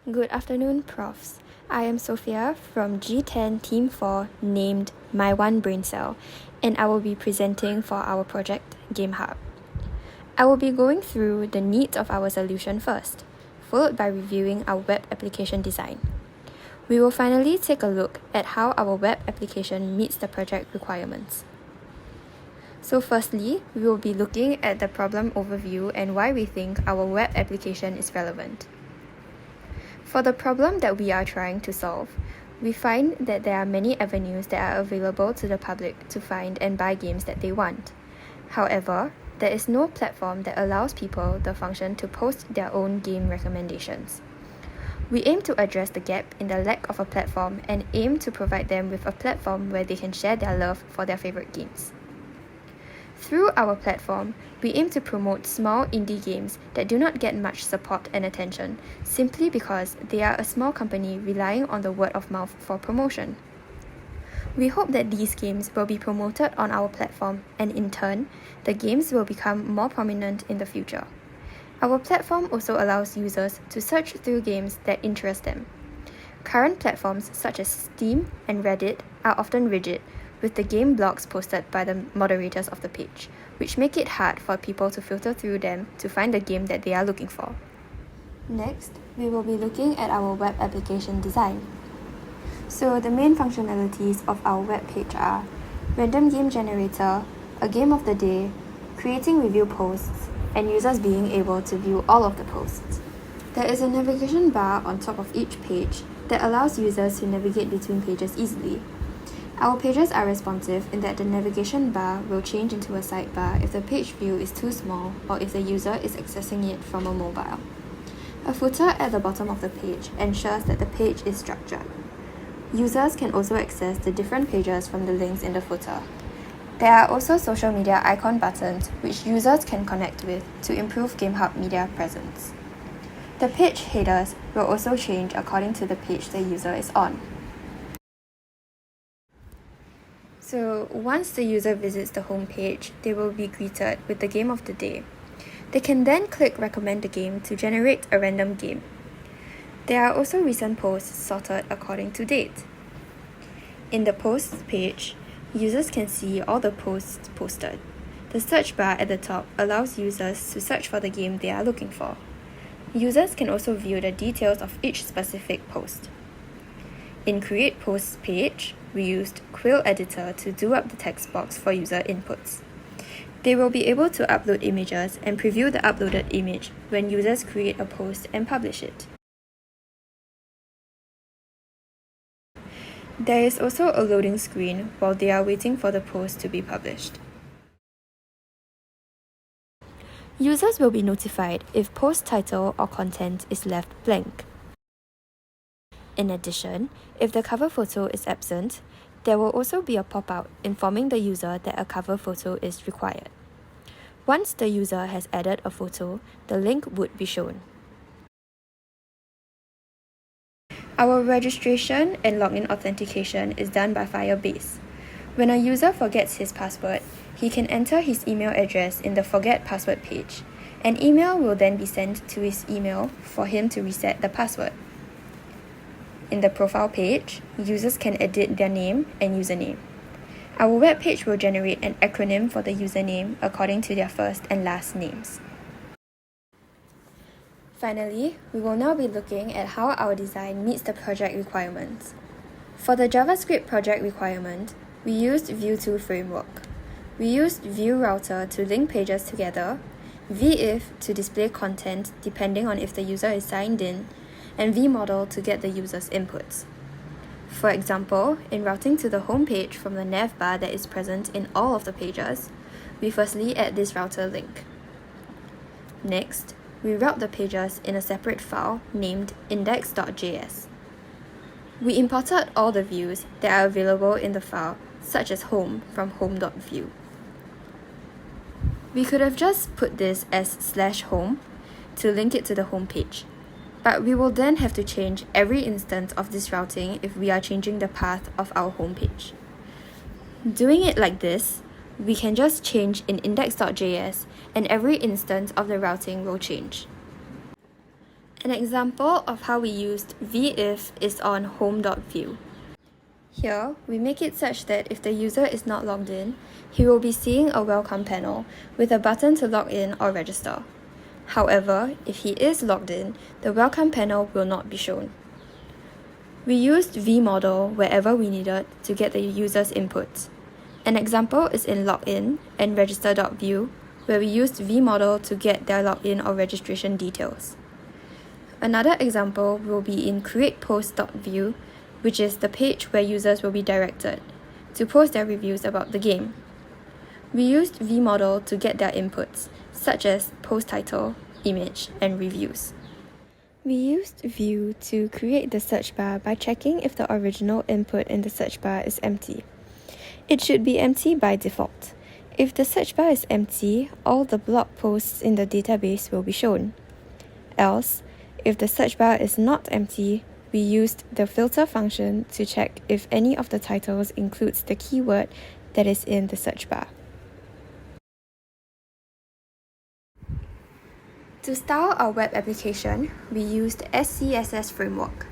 Good afternoon, Profs. I am Sophia from G10T4 named My One Brain Cell, and I will be presenting for our project GameHub. I will be going through the needs of our solution first, followed by reviewing our web application design. We will finally take a look at how our web application meets the project requirements. So firstly, we will be looking at the problem overview and why we think our web application is relevant. For the problem that we are trying to solve, we find that there are many avenues that are available to the public to find and buy games that they want. However, there is no platform that allows people the function to post their own game recommendations. We aim to address the gap in the lack of a platform and aim to provide them with a platform where they can share their love for their favorite games. Through our platform, we aim to promote small indie games that do not get much support and attention simply because they are a small company relying on the word of mouth for promotion. We hope that these games will be promoted on our platform and in turn, the games will become more prominent in the future. Our platform also allows users to search through games that interest them. Current platforms such as Steam and Reddit are often rigid, with the game blogs posted by the moderators of the page, which make it hard for people to filter through them to find the game that they are looking for. Next, we will be looking at our web application design. So the main functionalities of our web page are random game generator, a game of the day, creating review posts, and users being able to view all of the posts. There is a navigation bar on top of each page that allows users to navigate between pages easily. Our pages are responsive in that the navigation bar will change into a sidebar if the page view is too small or if the user is accessing it from a mobile. A footer at the bottom of the page ensures that the page is structured. Users can also access the different pages from the links in the footer. There are also social media icon buttons which users can connect with to improve GameHub media presence. The page headers will also change according to the page the user is on. So once the user visits the home page, they will be greeted with the game of the day. They can then click recommend the game to generate a random game. There are also recent posts sorted according to date. In the posts page, users can see all the posts posted. The search bar at the top allows users to search for the game they are looking for. Users can also view the details of each specific post. In Create Posts page, we used Quill Editor to do up the text box for user inputs. They will be able to upload images and preview the uploaded image when users create a post and publish it. There is also a loading screen while they are waiting for the post to be published. Users will be notified if post title or content is left blank. In addition, if the cover photo is absent, there will also be a pop-out informing the user that a cover photo is required. Once the user has added a photo, the link would be shown. Our registration and login authentication is done by Firebase. When a user forgets his password, he can enter his email address in the Forget Password page. An email will then be sent to his email for him to reset the password. In the profile page, users can edit their name and username. Our web page will generate an acronym for the username according to their first and last names. Finally, we will now be looking at how our design meets the project requirements. For the JavaScript project requirement, we used Vue2 framework. We used Vue router to link pages together, vif to display content depending on if the user is signed in, and vmodel to get the user's inputs. For example, in routing to the home page from the nav bar that is present in all of the pages, we firstly add this router link. Next, we route the pages in a separate file named index.js. We imported all the views that are available in the file, such as home from home.view. We could have just put this as /home to link it to the home page, but we will then have to change every instance of this routing if we are changing the path of our home page. Doing it like this, we can just change in index.js and every instance of the routing will change. An example of how we used vif is on home.view. Here, we make it such that if the user is not logged in, he will be seeing a welcome panel with a button to log in or register. However, if he is logged in, the welcome panel will not be shown. We used vmodel wherever we needed to get the user's inputs. An example is in login and register.view, where we used vmodel to get their login or registration details. Another example will be in createpost.view, which is the page where users will be directed to post their reviews about the game. We used vmodel to get their inputs, such as post title, image, and reviews. We used view to create the search bar by checking if the original input in the search bar is empty. It should be empty by default. If the search bar is empty, all the blog posts in the database will be shown. Else, if the search bar is not empty, we used the filter function to check if any of the titles includes the keyword that is in the search bar. To style our web application, we used SCSS framework.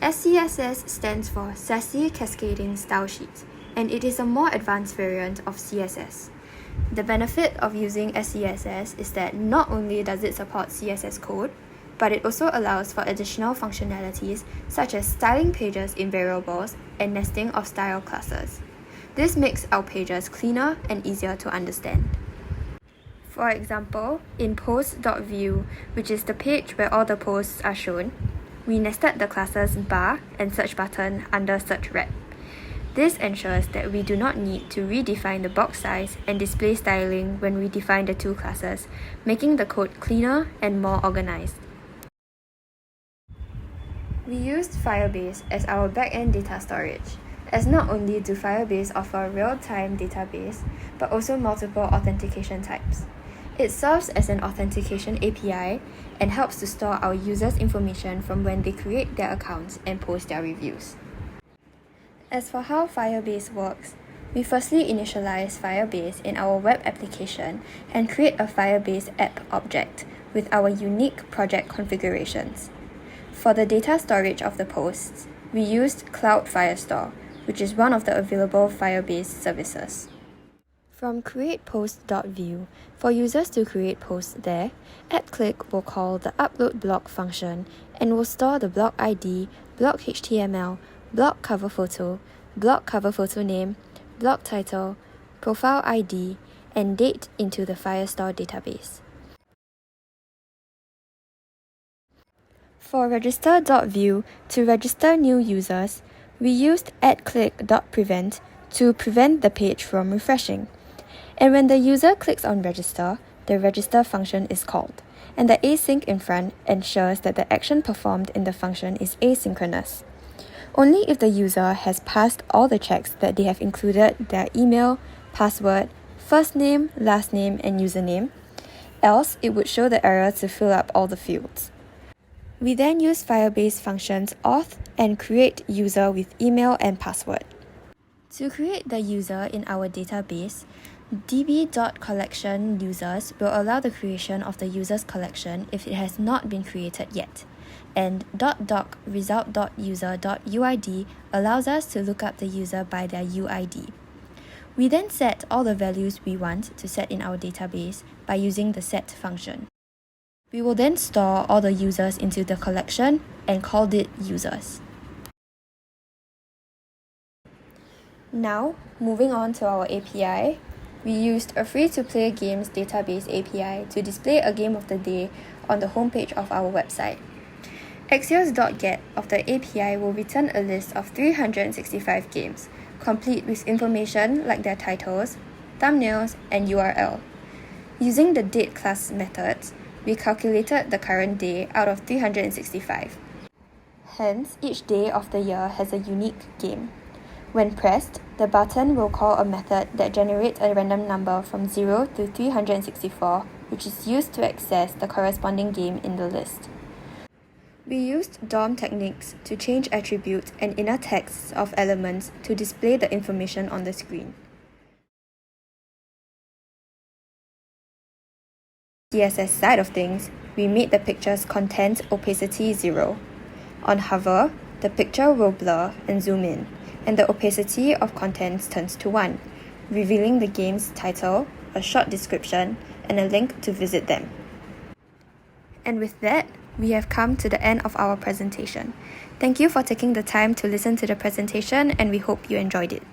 SCSS stands for Sassy Cascading Style Sheet, and it is a more advanced variant of CSS. The benefit of using SCSS is that not only does it support CSS code, but it also allows for additional functionalities such as styling pages in variables and nesting of style classes. This makes our pages cleaner and easier to understand. For example, in post.view, which is the page where all the posts are shown, we nested the classes bar and search button under search rep. This ensures that we do not need to redefine the box size and display styling when we define the two classes, making the code cleaner and more organized. We used Firebase as our backend data storage, as not only do Firebase offer real-time database, but also multiple authentication types. It serves as an authentication API and helps to store our users' information from when they create their accounts and post their reviews. As for how Firebase works, we firstly initialize Firebase in our web application and create a Firebase app object with our unique project configurations. For the data storage of the posts, we used Cloud Firestore, which is one of the available Firebase services. From createpost.view, for users to create posts there, @click will call the upload blog function and will store the blog ID, blog HTML, blog cover photo name, blog title, profile ID, and date into the Firestore database. For register.view, to register new users, we used @click.prevent to prevent the page from refreshing. And when the user clicks on register, the register function is called, and the async in front ensures that the action performed in the function is asynchronous. Only if the user has passed all the checks that they have included their email, password, first name, last name, and username, else it would show the error to fill up all the fields. We then use Firebase functions auth and create user with email and password. To create the user in our database, db.collection users will allow the creation of the user's collection if it has not been created yet, and .doc result.user.uid allows us to look up the user by their UID. We then set all the values we want to set in our database by using the set function. We will then store all the users into the collection and call it users. Now, moving on to our API, we used a free-to-play games database API to display a game of the day on the homepage of our website. Axios.get of the API will return a list of 365 games, complete with information like their titles, thumbnails, and URL. Using the date class methods, we calculated the current day out of 365. Hence, each day of the year has a unique game. When pressed, the button will call a method that generates a random number from 0 to 364, which is used to access the corresponding game in the list. We used DOM techniques to change attributes and inner texts of elements to display the information on the screen. CSS side of things, we made the picture's content opacity 0. On hover, the picture will blur and zoom in, and the opacity of contents turns to 1, revealing the game's title, a short description, and a link to visit them. And with that, we have come to the end of our presentation. Thank you for taking the time to listen to the presentation, and we hope you enjoyed it.